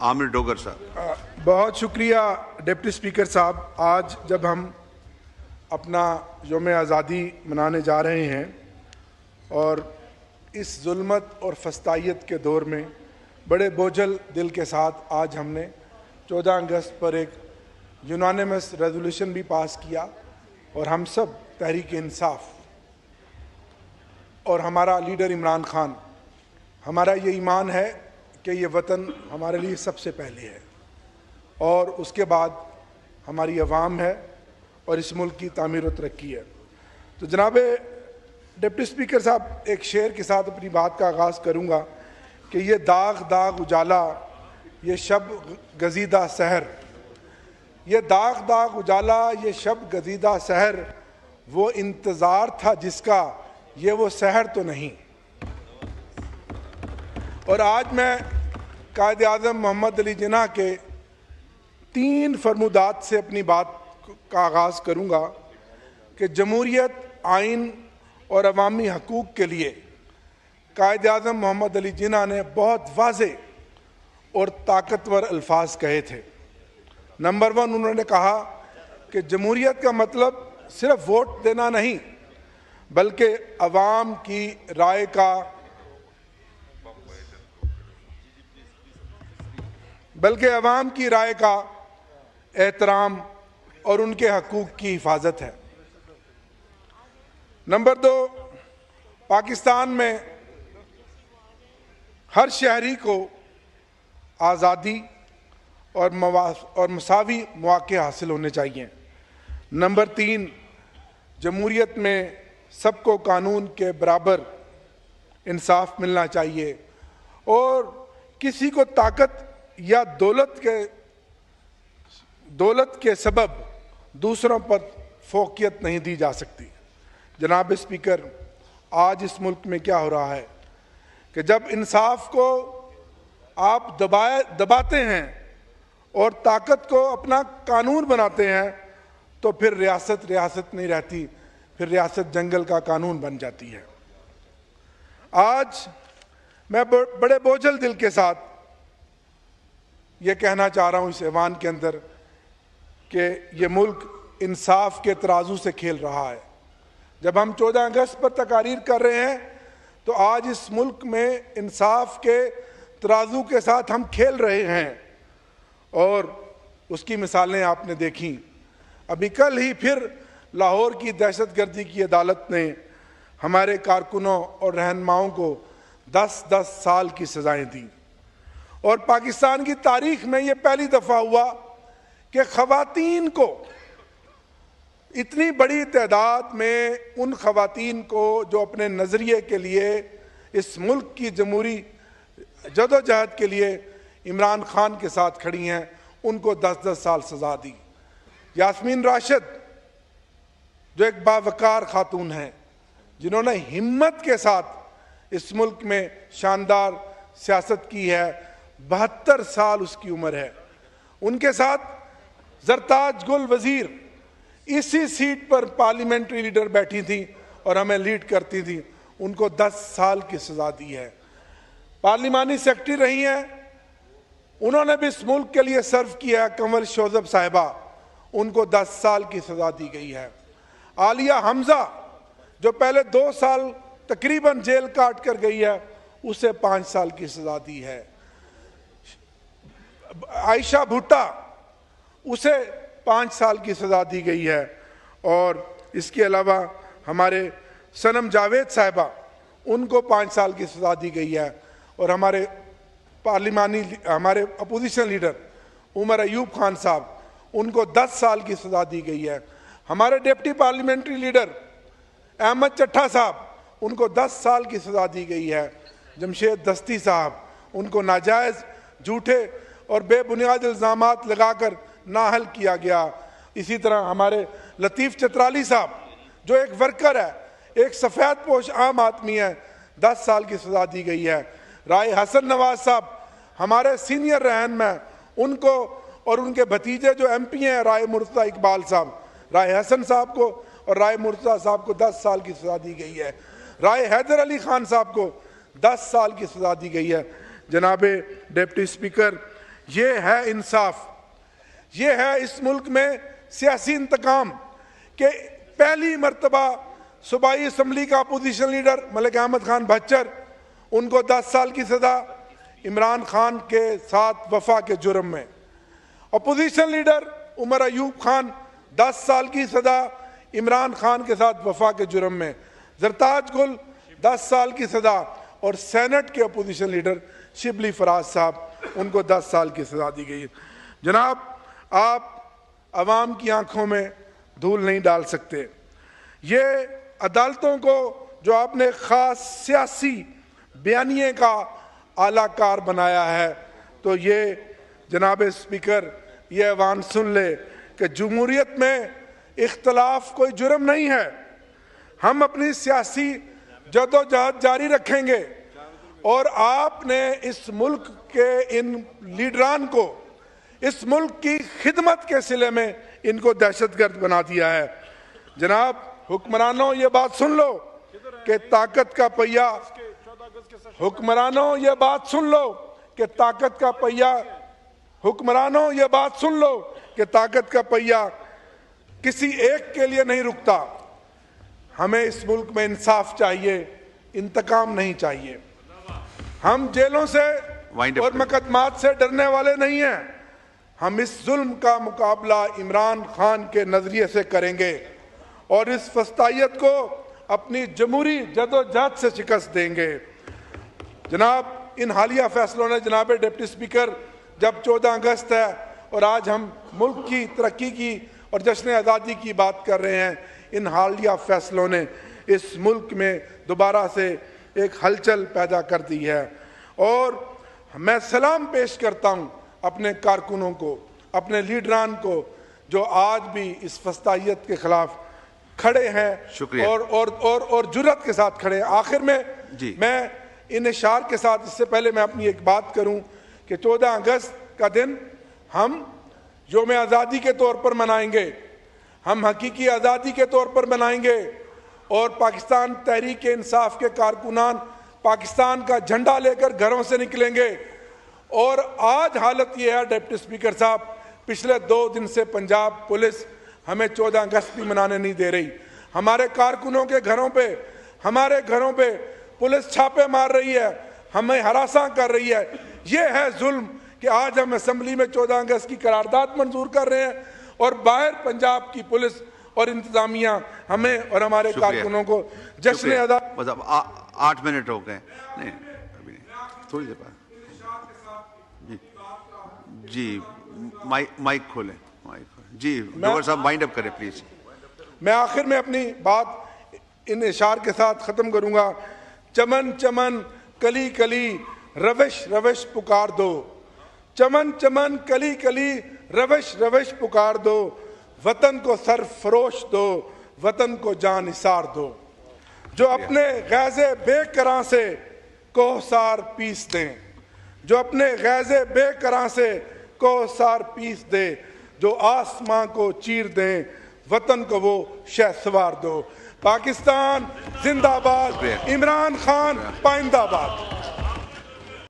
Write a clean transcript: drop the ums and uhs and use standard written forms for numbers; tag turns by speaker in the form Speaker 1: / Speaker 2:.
Speaker 1: आमिर डोगर साहब।
Speaker 2: बहुत शुक्रिया डिप्टी स्पीकर साहब। आज जब हम अपना यौम आज़ादी मनाने जा रहे हैं और इस जुल्मत और फस्तायत के दौर में बड़े बोझल दिल के साथ आज हमने 14 अगस्त पर एक यूनानिमस रेजोल्यूशन भी पास किया और हम सब तहरीक इंसाफ और हमारा लीडर इमरान खान, हमारा ये ईमान है कि ये वतन हमारे लिए सबसे पहले है और उसके बाद हमारी अवाम है और इस मुल्क की तामीर और तरक्की है। तो जनाब डिप्टी स्पीकर साहब, एक शेर के साथ अपनी बात का आगाज़ करूँगा कि ये दाग दाग उजाला, ये शब गजीदा सहर, ये दाग दाग उजाला, ये शब गजीदा सहर, वो इंतज़ार था जिसका, ये वो सहर तो नहीं। और आज मैं कायद आज़म मोहम्मद अली जिन्ना के 3 फरमुदात से अपनी बात का आगाज़ करूँगा कि जमहूरियत, आइन और अवामी हकूक़ के लिए कायद आज़म मोहम्मद अली जिन्ना ने बहुत वाज़े और ताकतवर अल्फाज कहे थे। नंबर 1, उन्होंने कहा कि जमहूरियत का मतलब सिर्फ वोट देना नहीं, बल्कि अवाम की राय का एहतराम और उनके हकूक़ की हिफाजत है। नंबर 2, पाकिस्तान में हर शहरी को आज़ादी और मसावी मौक़े हासिल होने चाहिए। नंबर 3, जमहूरियत में सबको कानून के बराबर इंसाफ मिलना चाहिए और किसी को ताकत या दौलत के सबब दूसरों पर फोकियत नहीं दी जा सकती। जनाब स्पीकर, आज इस मुल्क में क्या हो रहा है कि जब इंसाफ को आप दबाते हैं और ताकत को अपना कानून बनाते हैं तो फिर रियासत नहीं रहती, फिर रियासत जंगल का कानून बन जाती है। आज मैं बड़े बोझल दिल के साथ ये कहना चाह रहा हूँ इस ऐवान के अंदर कि ये मुल्क इंसाफ के तराजू से खेल रहा है। जब हम 14 अगस्त पर तकारीर कर रहे हैं तो आज इस मुल्क में इंसाफ के तराजू के साथ हम खेल रहे हैं और उसकी मिसालें आपने देखी। अभी कल ही फिर लाहौर की दहशतगर्दी की अदालत ने हमारे कारकुनों और रहनुमाओं को 10-10 साल की सजाएं दी और पाकिस्तान की तारीख में ये पहली दफ़ा हुआ कि ख़वातीन को, इतनी बड़ी तादाद में उन ख़वातीन को जो अपने नज़रिए के लिए इस मुल्क की जमहूरी जदोजहद के लिए इमरान खान के साथ खड़ी हैं, उनको 10-10 साल सज़ा दी। यास्मीन राशिद जो एक बावकार खातून हैं, जिन्होंने हिम्मत के साथ इस मुल्क में शानदार सियासत की है, 72 साल उसकी उम्र है। उनके साथ जरताज गुल वज़ीर इसी सीट पर पार्लियामेंट्री लीडर बैठी थी और हमें लीड करती थी, उनको 10 साल की सज़ा दी है। पार्लिमानी सेक्रेटरी रही हैं, उन्होंने भी इस मुल्क के लिए सर्व किया, कंवर शोजब साहिबा, उनको 10 साल की सज़ा दी गई है। आलिया हमजा जो पहले 2 साल तकरीबन जेल काट कर गई है, उसे 5 साल की सज़ा दी है। आयशा भुट्टा, उसे 5 साल की सज़ा दी गई है और इसके अलावा हमारे सनम जावेद साहिबा, उनको 5 साल की सज़ा दी गई है और हमारे अपोजिशन लीडर उमर अयूब खान साहब, उनको 10 साल की सज़ा दी गई है। हमारे deputy parliamentary leader Ahmad Chattha sahab, उनको 10 साल की सज़ा दी गई है। जमशेद दस्ती साहब, उनको नाजायज़, झूठे और बेबुनियाद इल्ज़ामात लगाकर नाअहल किया गया। इसी तरह हमारे लतीफ़ चतराली साहब जो एक वर्कर है, एक सफ़ेद पोश आम आदमी है, 10 साल की सज़ा दी गई है। राय हसन नवाज साहब हमारे सीनियर रहनुमा, उनको और उनके भतीजे जो MP हैं राय मुर्तज़ा इकबाल साहब, राय हसन साहब को और राय मुर्तज़ा साहब को 10 साल की सज़ा दी गई है। राय हैदर अली खान साहब को 10 साल की सज़ा दी गई है। जनाब डिप्टी स्पीकर, ये है इंसाफ, ये है इस मुल्क में सियासी इंतकाम के पहली मर्तबा सूबाई असम्बली का अपोजिशन लीडर मलिक अहमद खान भच्चर, उनको 10 साल की सजा इमरान खान के साथ वफा के जुर्म में। अपोजिशन लीडर उमर अयूब खान 10 साल की सजा इमरान खान के साथ वफा के जुर्म में। जरताज गुल 10 साल की सजा, और सेनेट के अपोजिशन लीडर शिबली फराज साहब, उनको 10 साल की सजा दी गई। जनाब, आप अवाम की आंखों में धूल नहीं डाल सकते। ये अदालतों को जो आपने खास सियासी बयानिए का आलाकार बनाया है, तो ये जनाब स्पीकर ये ऐवान सुन ले कि जमहूरियत में इख्तलाफ कोई जुर्म नहीं है। हम अपनी सियासी जदोजहद जारी रखेंगे, और आपने इस मुल्क के इन लीडरान को इस मुल्क की खिदमत के सिले में इनको दहशतगर्द बना दिया है। जनाब हुक्मरानों, ये बात सुन लो कि ताकत का पहिया, हुक्मरानों ये बात सुन लो कि ताकत का पहिया, हुक्मरानों ये बात सुन लो कि ताकत का पहिया किसी एक के लिए नहीं रुकता। हमें इस मुल्क में इंसाफ चाहिए, इंतकाम नहीं चाहिए। हम जेलों से और मुकदमात से डरने वाले नहीं हैं। हम इस जुल्म का मुकाबला इमरान खान के नजरिए से करेंगे और इस फस्तायत को अपनी जमहूरी जदोजहद से शिकस्त देंगे। जनाब, इन हालिया फैसलों ने, जनाब डिप्टी स्पीकर, जब 14 अगस्त है और आज हम मुल्क की तरक्की की और जश्न आज़ादी की बात कर रहे हैं, इन हालिया फैसलों ने इस मुल्क में दोबारा से एक हलचल पैदा कर दी है। और मैं सलाम पेश करता हूं अपने कारकुनों को, अपने लीडरान को, जो आज भी इस फस्तायत के खिलाफ खड़े हैं और जुर्रत के साथ खड़े हैं। आखिर में मैं इन इशार के साथ, इससे पहले मैं अपनी एक बात करूं कि 14 अगस्त का दिन हम यौम आज़ादी के तौर पर मनाएंगे, हम हकीकी आज़ादी के तौर पर मनाएंगे, और पाकिस्तान तहरीक इंसाफ के कारकुनान पाकिस्तान का झंडा लेकर घरों से निकलेंगे। और आज हालत यह है डिप्टी स्पीकर साहब, पिछले 2 दिन से पंजाब पुलिस हमें 14 अगस्त भी मनाने नहीं दे रही। हमारे कारकुनों के घरों पे, हमारे घरों पे पुलिस छापे मार रही है, हमें हरासा कर रही है। ये है जुल्म कि आज हम असेंबली में 14 अगस्त की करारदाद मंजूर कर रहे हैं और बाहर पंजाब की पुलिस और इंतजामिया हमें और हमारे कारकुनों को जश्न आज़ादी।
Speaker 1: मतलब 8 मिनट हो गए, नहीं अभी नहीं, थोड़ी देर बाद। जी माइक खोलें, जी डॉक्टर साहब वाइंड अप करें प्लीज।
Speaker 2: मैं आखिर में अपनी बात इन इशार के साथ खत्म करूंगा। चमन चमन कली कली रविश रविश पुकार दो, चमन चमन कली कली रविश रविश पुकार दो, वतन को सरफरोश दो, वतन को जान निसार दो। जो अपने गैज़े बेकरां से कोहसार पीस दें, जो अपने गैज़े बेकरां से कोहसार पीस दे, जो आसमां को चीर दें, वतन को वो शहसवार दो। पाकिस्तान जिंदाबाद, इमरान खान पाइंदाबाद।